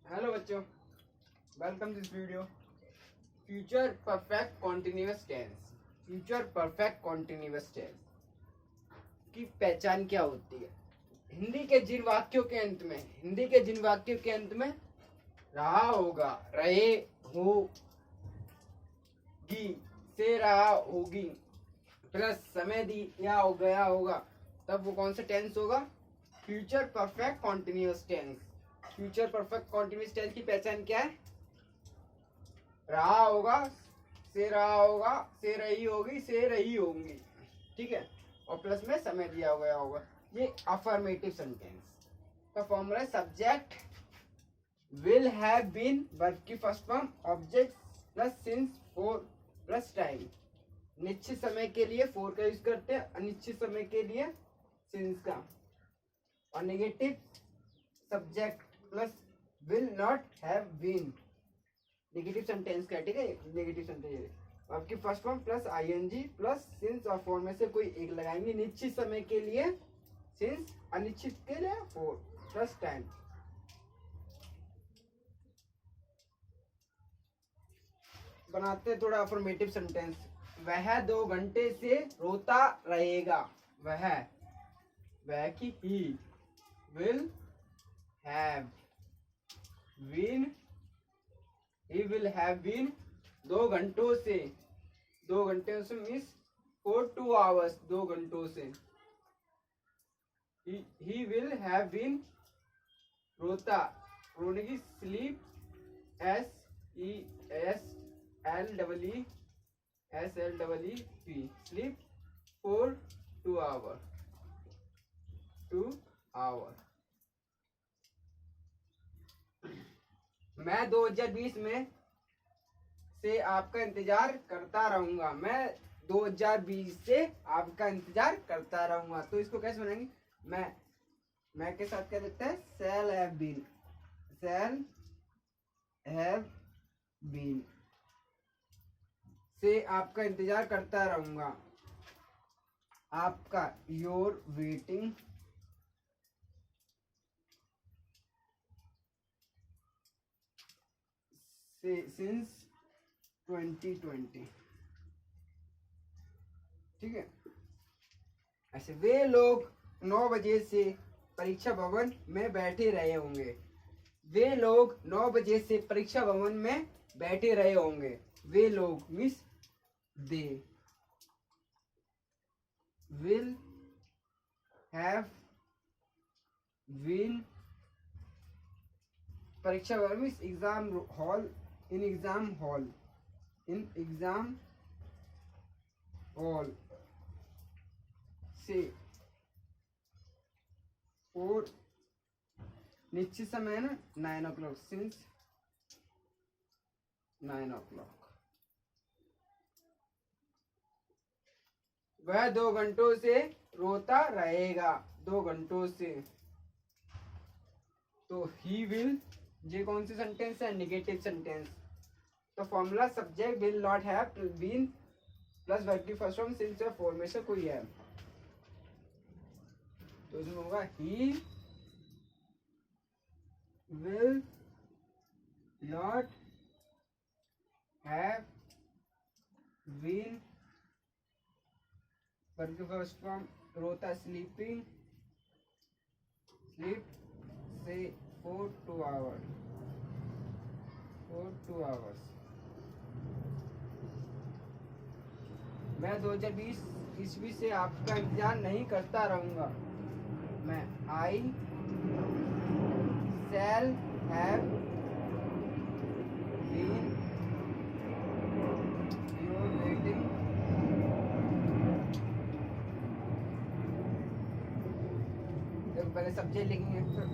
Hello बच्चों, welcome this video. Future perfect continuous tense. Future perfect continuous tense की पहचान क्या होती है? हिंदी के जिन वाक्यों के अंत में रहा होगा, रहे होगी से रहा होगी प्लस समय दिया हो गया होगा, तब वो कौन सा टेंस होगा? Future perfect continuous tense. Future perfect continuous tense की पहचान क्या है? रहा होगा, से रहा होगा, से रही होगी, से रही होंगी, ठीक है, और प्लस में समय दिया गया होगा। ये अफर्मेटिव सेंटेंस का फॉर्मूला है। Subject will have been, verb की first form, object plus since, for plus time. निश्चित समय के लिए फॉर का यूज करते हैं, अनिश्चित समय के लिए सिंस का। और negative subject plus will not have been, negative sentence का, ठीक है। नेगेटिव सेंटेंस आपकी first form plus ING plus since और फॉर में से कोई एक लगाएंगे। निश्चित समय के लिए सिंस, अनिश्चित के लिए फॉर प्लस टाइम। बनाते हैं थोड़ा अफर्मेटिव सेंटेंस। वह 2 घंटे से रोता रहेगा। वह की he will have been, he will have been 2 घंटों से, 2 घंटे से मीन्स for 2 hours, 2 घंटों से। he will have been रोता, रोने की sleep, SESLEEP, sleep for 2 hour, 2 hour। मैं 2020 में से आपका इंतजार करता रहूंगा। मैं 2020 से आपका इंतजार करता रहूंगा। तो इसको कैसे बनाएंगे? मैं के साथ क्या देते हैं? Shall have been, shall have been से आपका इंतजार करता रहूंगा। आपका योर वेटिंग सिंस 2020, ठीक है। ऐसे वे लोग 9 बजे से परीक्षा भवन में बैठे रहे होंगे। वे लोग 9 बजे से परीक्षा भवन में बैठे रहे होंगे। वे लोग miss they will have been, परीक्षा भवन means exam hall, in exam hall, in exam hall से, और निश्चित समय है ना 9 o'clock, सिंस 9 o'clock। वह 2 घंटों से रोता रहेगा, 2 घंटों से। तो ही विल, ये कौन सी सेंटेंस है? Negative sentence. तो formula subject will not have been plus verb की फर्स्ट फॉर्म सिंस या फॉर में से कोई है, तो इसमें होगा he will not have been, verb की फर्स्ट फॉर्म रोता, स्लीपिंग, स्लीप से for 2 hours, for 2 hours। मैं 2020 ईस्वी से आपका इंतजार नहीं करता रहूंगा। मैं I shall have been your waiting, पहले सब्जेक्ट लिखेंगे, फिर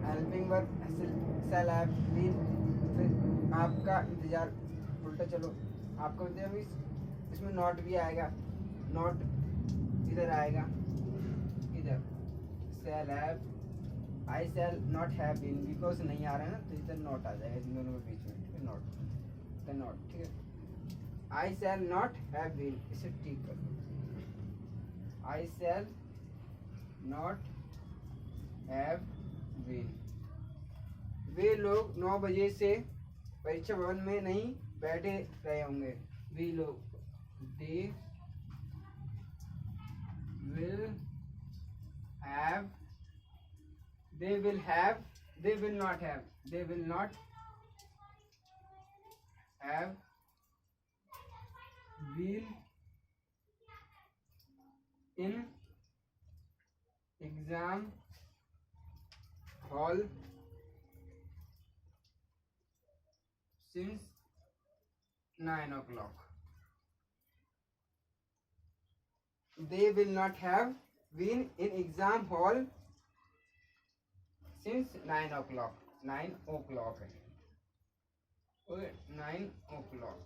helping verb shall have been, फिर आपका इंतजार, उल्टा चलो, आपका इंतजार मीन्स इसमें नॉट भी आएगा, नॉट इधर आएगा, इधर shall have, I shall not have been, because नहीं आ रहा है ना, तो इधर नॉट आ जाएगा इन दोनों के बीच में, ठीक है, नॉट, द नॉट, ठीक है। आई शैल नॉट हैव बीन, इसे ठीक कर दो, आई शैल नॉट हैव बीन, वे लोग 9 बजे से परीक्षा भवन में नहीं बैठे रहे होंगे। वे लोग, दे will have, they will have, they will not have, they will not have been in exam hall since 9 o'clock. They will not have been in exam hall since 9 o'clock. 9 o'clock है, ओके 9 o'clock।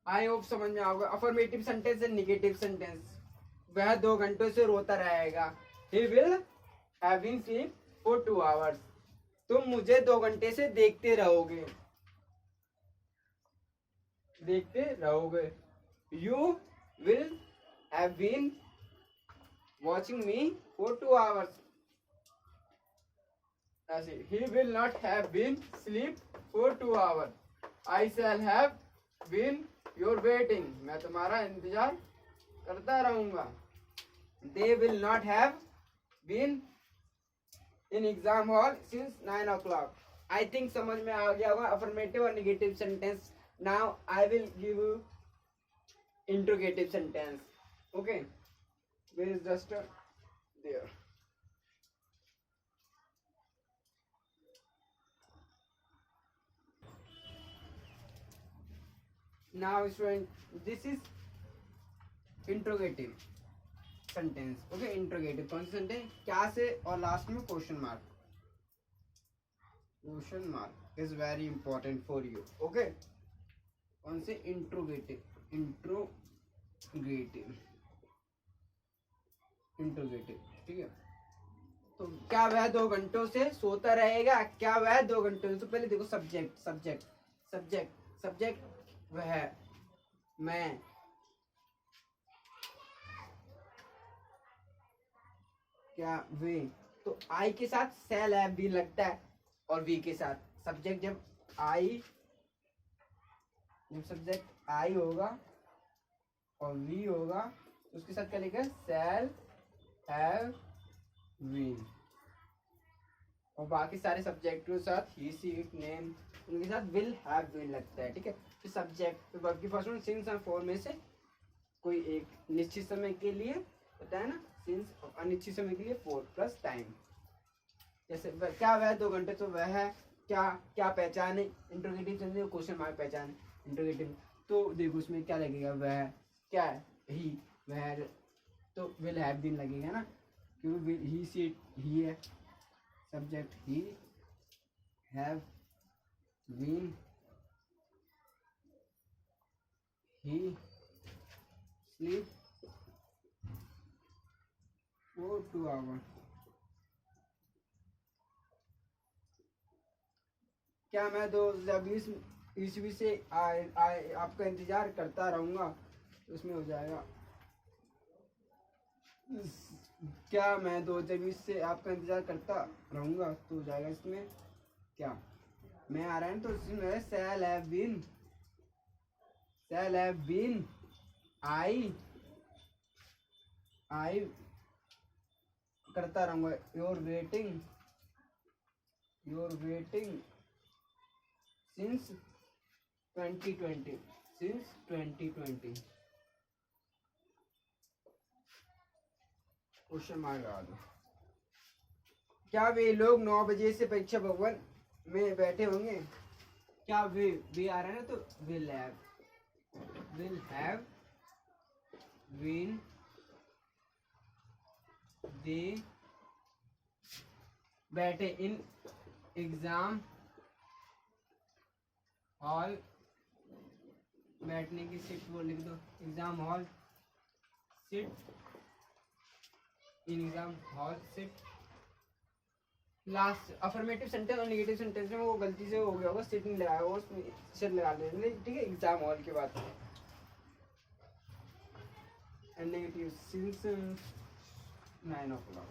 आई होप समझ में आओगे। Affirmative sentence and negative sentence. वह 2 घंटों से रोता रहेगा। He will have been sleep for 2 hours। तुम मुझे 2 घंटे से देखते रहोगे, देखते रहोगे। You will have been watching me for 2 hours। ऐसे, he will not have been sleep for 2 hours। I shall have been your waiting। मैं तुम्हारा इंतजार करता रहूंगा। They will not have been in exam hall since 9 o'clock। I think समझ में आ गया होगा अफर्मेटिव और negative sentence. Now I will give you interrogative sentence। Okay, there is just a there। Now student, this is interrogative sentence। Okay, interrogative कौन सी sentence? क्या से और लास्ट में question mark. Question mark is very important for you. Okay, कौन से? Interrogative, interrogative, interrogative. ठीक है, तो क्या वह 2 घंटों से सोता रहेगा? क्या वह 2 घंटों से? तो पहले देखो सब्जेक्ट, सब्जेक्ट, सब्जेक्ट, सब्जेक्ट वह, मैं, क्या वे। तो आई के साथ सेल है भी लगता है, और वी के साथ सब्जेक्ट। जब आई, जब सब्जेक्ट आई होगा और वी होगा तो उसके साथ क्या लिखेगा? Shall have been. और बाकी सारे सब्जेक्ट के साथ ही, सी, इट, नेम, उनके साथ विल हैव बीन लगता है। ठीक है, तो सब्जेक्ट वर्ब की फर्स्ट वन सिंस और फॉर में से कोई एक निश्चित समय के लिए होता है ना, सिंस, अनिश्चित समय के लिए फॉर प्लस टाइम। जैसे क्या वह 2 घंटे, तो वह है क्या, क्या पहचान है। इंट्रोगेटिव सेंटेंस क्वेश्चन मार्क पहचान इंट्रोगेटिव। तो देखो उसमें क्या लगेगा? वह क्या है? ही, वह, तो विल हैव बीन लगेगा ना, क्योंकि ही सी ही है subject. He have been, he sleep for 2 hours। क्या मैं 2020 ईस्वी से आपका इंतजार करता रहूंगा? उसमें हो जाएगा, क्या मैं 2020 से आपका इंतजार करता रहूंगा, तो हो जाएगा इसमें क्या, मैं आ रहा है तो इसमें shall have been, shall have been, I करता रहूंगा। Your waiting since 2020, since 2020। Question mark लगा दो। क्या वे लोग 9 बजे से परीक्षा भवन में बैठे होंगे? क्या वे आ रहा है ना, तो विल हैव बीन, दे बैठे इन एग्जाम हॉल, बैठने की सीट वो लिख दो, exam hall sit, in exam hall sit. Last affirmative sentence और नेगेटिव सेंटेंस में वो गलती से हो गया होगा, सिट नहीं लगाया होगा, उसमें सिट लगा देंगे। ठीक है, एग्जाम हॉल के बाद and negative since 9 o'clock।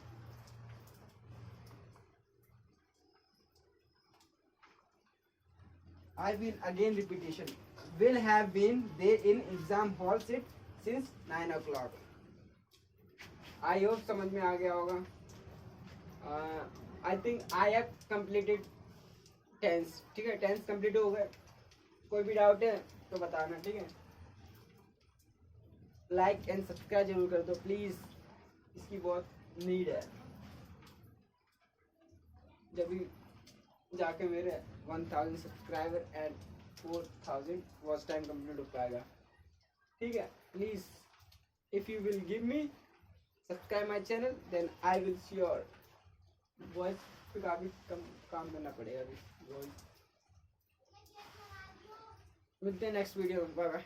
I will again repetition. Will have been there in exam hall sit since 9 o'clock. I hope समझ में आ गया होगा. I think I have completed tense. ठीक है, टेंस कंप्लीट हो गए. कोई भी डाउट है तो बताना. ठीक है, लाइक एंड सब्सक्राइब जरूर कर दो प्लीज, इसकी बहुत नीड है. जब भी जाके मेरे 1000 subscriber and 4000 watch time complete हो पाएगा. ठीक है, please if you will give me subscribe my channel then I will sure. Voice पे काफी कम काम करना पड़ेगा अभी. मिलते हैं नेक्स्ट वीडियो में. Bye bye.